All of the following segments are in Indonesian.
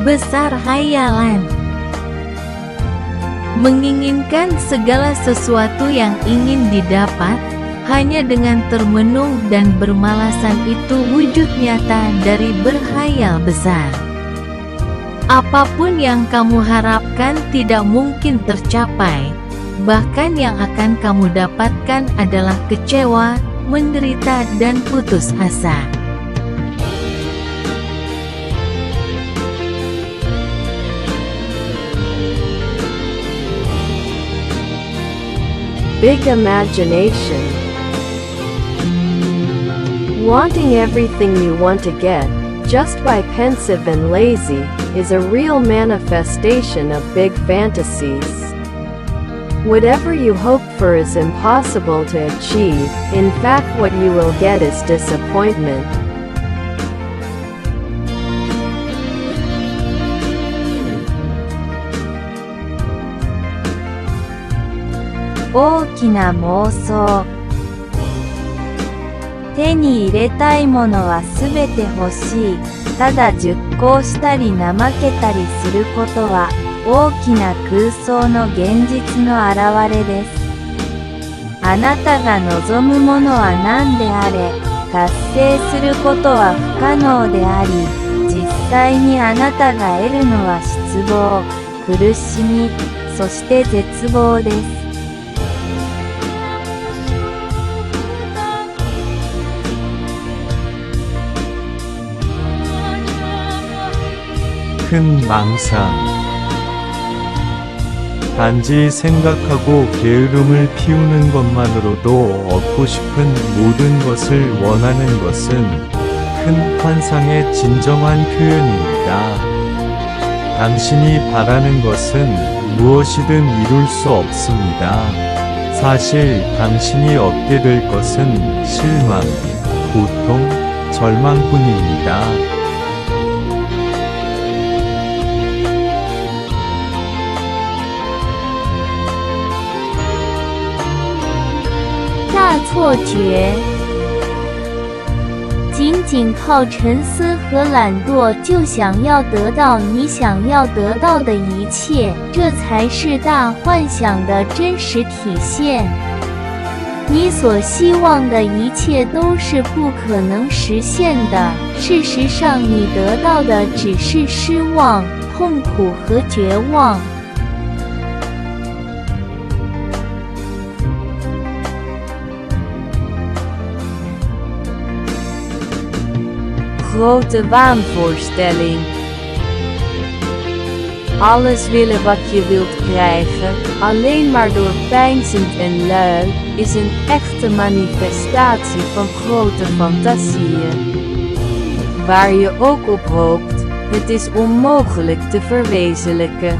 Besar hayalan. Menginginkan segala sesuatu yang ingin didapat, hanya dengan termenung dan bermalasan itu wujud nyata dari berhayal besar. Apapun yang kamu harapkan tidak mungkin tercapai, bahkan yang akan kamu dapatkan adalah kecewa, menderita dan putus asa. Big imagination. Wanting everything you want to get, just by pensive and lazy, is a real manifestation of big fantasies. Whatever you hope for is impossible to achieve, in fact what you will get is disappointment. Okina mousou. 手に入れたいものはすべて欲しい。ただ熟考したり怠けたりすることは、大きな空想の現実の表れです。あなたが望むものは何であれ、達成することは不可能であり、実際にあなたが得るのは失望、苦しみ、そして絶望です。큰 망상. 단지 생각하고 게으름을 피우는 것만으로도 얻고 싶은 모든 것을 원하는 것은 큰 환상의 진정한 표현입니다. 당신이 바라는 것은 무엇이든 이룰 수 없습니다. 사실 당신이 얻게 될 것은 실망, 고통, 절망뿐입니다.大错觉。仅仅靠沉思和懒惰就想要得到你想要得到的一切，这才是大幻想的真实体现。你所希望的一切都是不可能实现的，事实上你得到的只是失望、痛苦和绝望。Grote waanvoorstelling. Alles willen wat je wilt krijgen, alleen maar door peinzend en lui, is een echte manifestatie van grote fantasieën. Waar je ook op hoopt, het is onmogelijk te verwezenlijken.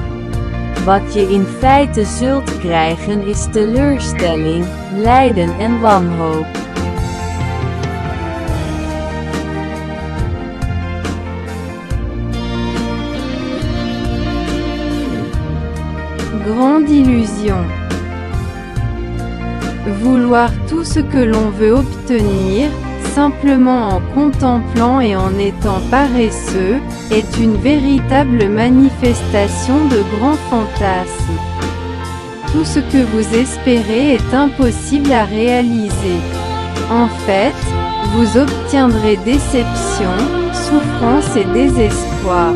Wat je in feite zult krijgen is teleurstelling, lijden en wanhoop. Grande illusion. Vouloir tout ce que l'on veut obtenir, simplement en contemplant et en étant paresseux, est une véritable manifestation de grands fantasmes. Tout ce que vous espérez est impossible à réaliser. En fait, vous obtiendrez déception, souffrance et désespoir.